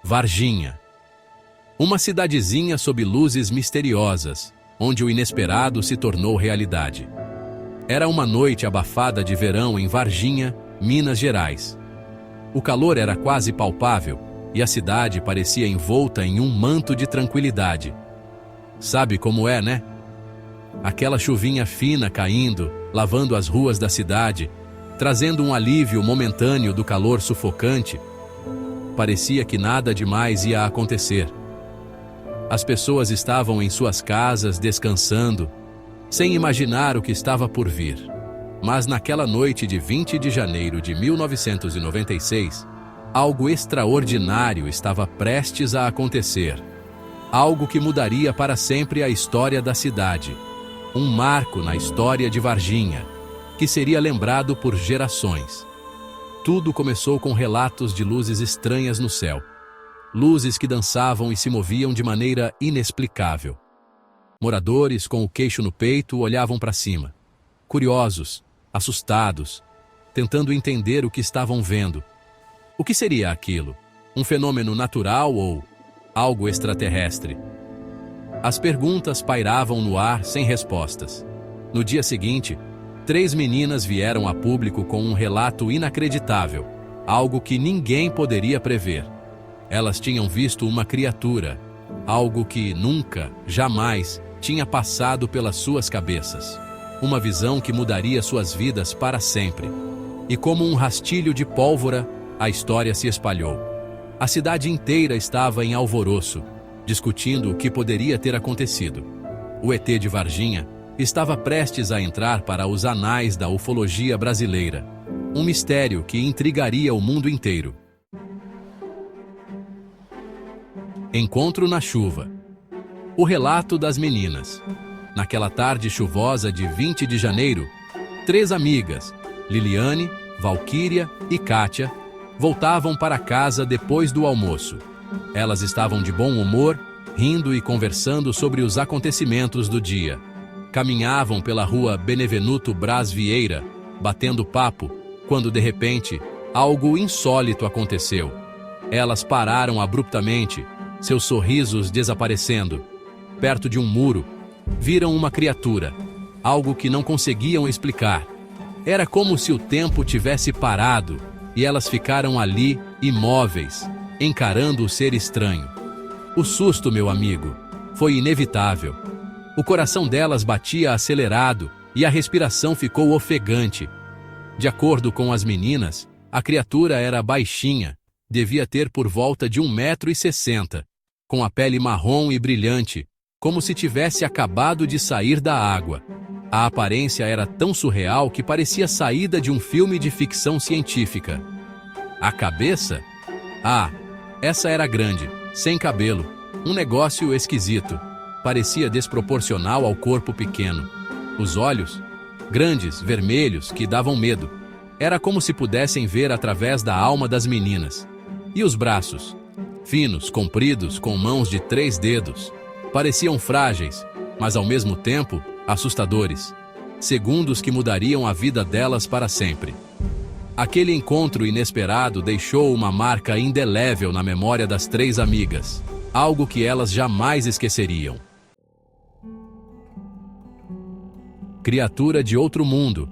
Varginha. Uma cidadezinha sob luzes misteriosas, onde o inesperado se tornou realidade. Era uma noite abafada de verão em Varginha, Minas Gerais. O calor era quase palpável e a cidade parecia envolta em um manto de tranquilidade. Sabe como é, né? Aquela chuvinha fina caindo, lavando as ruas da cidade, trazendo um alívio momentâneo do calor sufocante. Parecia que nada demais ia acontecer. As pessoas estavam em suas casas descansando, sem imaginar o que estava por vir. Mas naquela noite de 20 de janeiro de 1996, algo extraordinário estava prestes a acontecer. Algo que mudaria para sempre a história da cidade. Um marco na história de Varginha, que seria lembrado por gerações. Tudo começou com relatos de luzes estranhas no céu. Luzes que dançavam e se moviam de maneira inexplicável. Moradores com o queixo no peito olhavam para cima, curiosos, assustados, tentando entender o que estavam vendo. O que seria aquilo? Um fenômeno natural ou algo extraterrestre? As perguntas pairavam no ar sem respostas. No dia seguinte, 3 meninas vieram a público com um relato inacreditável, algo que ninguém poderia prever. Elas tinham visto uma criatura, algo que nunca, jamais, tinha passado pelas suas cabeças. Uma visão que mudaria suas vidas para sempre. E como um rastilho de pólvora, a história se espalhou. A cidade inteira estava em alvoroço, discutindo o que poderia ter acontecido. O ET de Varginha estava prestes a entrar para os anais da ufologia brasileira. Um mistério que intrigaria o mundo inteiro. Encontro na chuva. O relato das meninas. Naquela tarde chuvosa de 20 de janeiro, 3 amigas, Liliane, Valquíria e Kátia, voltavam para casa depois do almoço. Elas estavam de bom humor, rindo e conversando sobre os acontecimentos do dia. Caminhavam pela rua Benevenuto Braz Vieira, batendo papo, quando de repente, algo insólito aconteceu. Elas pararam abruptamente, seus sorrisos desaparecendo. Perto de um muro, viram uma criatura, algo que não conseguiam explicar. Era como se o tempo tivesse parado e elas ficaram ali, imóveis, encarando o ser estranho. O susto, meu amigo, foi inevitável. O coração delas batia acelerado e a respiração ficou ofegante. De acordo com as meninas, a criatura era baixinha, devia ter por volta de 1,60 m, com a pele marrom e brilhante, como se tivesse acabado de sair da água. A aparência era tão surreal que parecia saída de um filme de ficção científica. A cabeça? Ah, essa era grande, sem cabelo, um negócio esquisito. Parecia desproporcional ao corpo pequeno. Os olhos? Grandes, vermelhos, que davam medo. Era como se pudessem ver através da alma das meninas. E os braços? Finos, compridos, com mãos de 3 dedos. Pareciam frágeis, mas ao mesmo tempo, assustadores. Segundos que mudariam a vida delas para sempre. Aquele encontro inesperado deixou uma marca indelével na memória das 3 amigas. Algo que elas jamais esqueceriam. Criatura de outro mundo.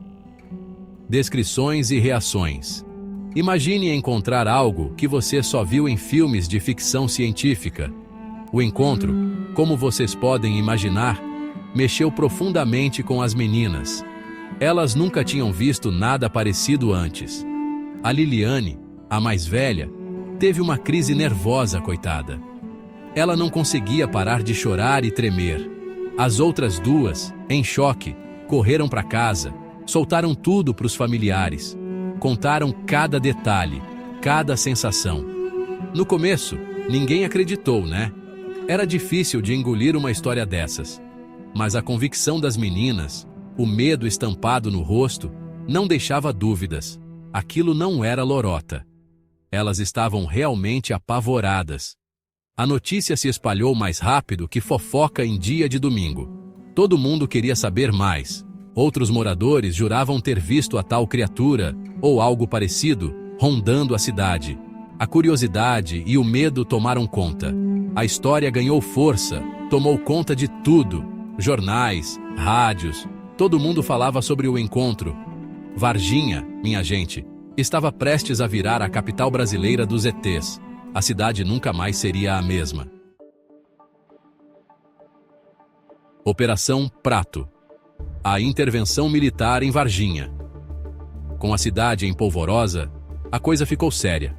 Descrições e reações. Imagine encontrar algo que você só viu em filmes de ficção científica. O encontro, como vocês podem imaginar, mexeu profundamente com as meninas. Elas nunca tinham visto nada parecido antes. A Liliane, a mais velha, teve uma crise nervosa, coitada. Ela não conseguia parar de chorar e tremer. As outras 2, em choque, correram para casa, soltaram tudo para os familiares. Contaram cada detalhe, cada sensação. No começo, ninguém acreditou, né? Era difícil de engolir uma história dessas. Mas a convicção das meninas, o medo estampado no rosto, não deixava dúvidas. Aquilo não era lorota. Elas estavam realmente apavoradas. A notícia se espalhou mais rápido que fofoca em dia de domingo. Todo mundo queria saber mais. Outros moradores juravam ter visto a tal criatura, ou algo parecido, rondando a cidade. A curiosidade e o medo tomaram conta. A história ganhou força, tomou conta de tudo. Jornais, rádios, todo mundo falava sobre o encontro. Varginha, minha gente, estava prestes a virar a capital brasileira dos ETs. A cidade nunca mais seria a mesma. Operação Prato. A intervenção militar em Varginha. Com a cidade em polvorosa, a coisa ficou séria.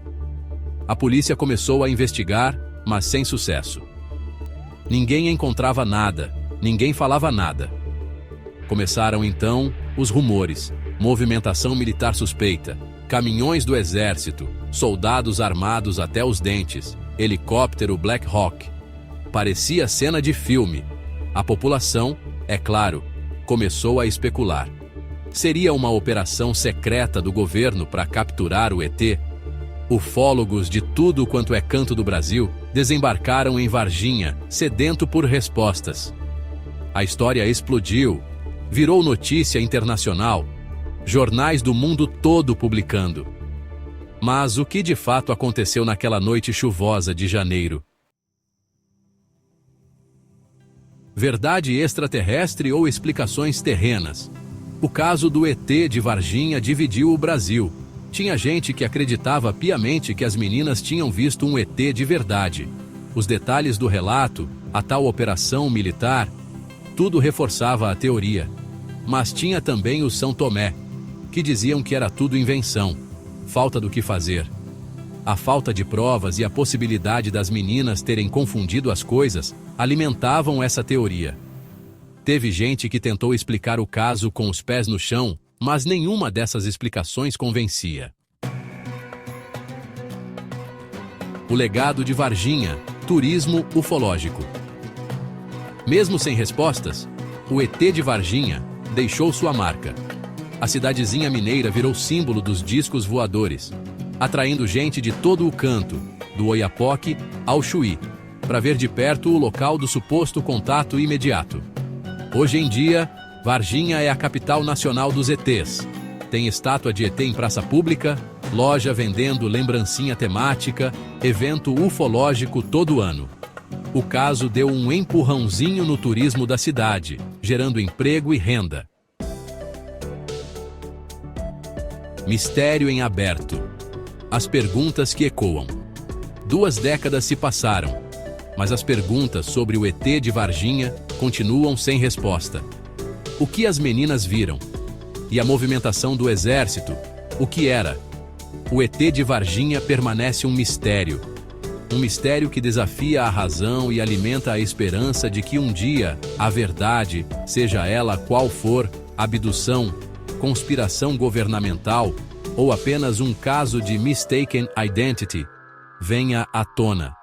A polícia começou a investigar, mas sem sucesso. Ninguém encontrava nada, ninguém falava nada. Começaram então os rumores, movimentação militar suspeita, caminhões do exército, soldados armados até os dentes, helicóptero Black Hawk. Parecia cena de filme. A população, é claro, começou a especular. Seria uma operação secreta do governo para capturar o ET? Ufólogos de tudo quanto é canto do Brasil desembarcaram em Varginha, sedento por respostas. A história explodiu, virou notícia internacional, jornais do mundo todo publicando. Mas o que de fato aconteceu naquela noite chuvosa de janeiro? Verdade extraterrestre ou explicações terrenas? O caso do ET de Varginha dividiu o Brasil. Tinha gente que acreditava piamente que as meninas tinham visto um ET de verdade. Os detalhes do relato, a tal operação militar, tudo reforçava a teoria. Mas tinha também o São Tomé, que diziam que era tudo invenção, falta do que fazer. A falta de provas e a possibilidade das meninas terem confundido as coisas alimentavam essa teoria. Teve gente que tentou explicar o caso com os pés no chão, mas nenhuma dessas explicações convencia. O legado de Varginha, turismo ufológico. Mesmo sem respostas, o ET de Varginha deixou sua marca. A cidadezinha mineira virou símbolo dos discos voadores, atraindo gente de todo o canto, do Oiapoque ao Chuí, para ver de perto o local do suposto contato imediato. Hoje em dia, Varginha é a capital nacional dos ETs. Tem estátua de ET em praça pública, loja vendendo lembrancinha temática, evento ufológico todo ano. O caso deu um empurrãozinho no turismo da cidade, gerando emprego e renda. Mistério em aberto. As perguntas que ecoam. 2 décadas se passaram, mas as perguntas sobre o ET de Varginha continuam sem resposta. O que as meninas viram? E a movimentação do exército? O que era? O ET de Varginha permanece um mistério. Um mistério que desafia a razão e alimenta a esperança de que um dia a verdade, seja ela qual for, abdução, conspiração governamental ou apenas um caso de mistaken identity, venha à tona.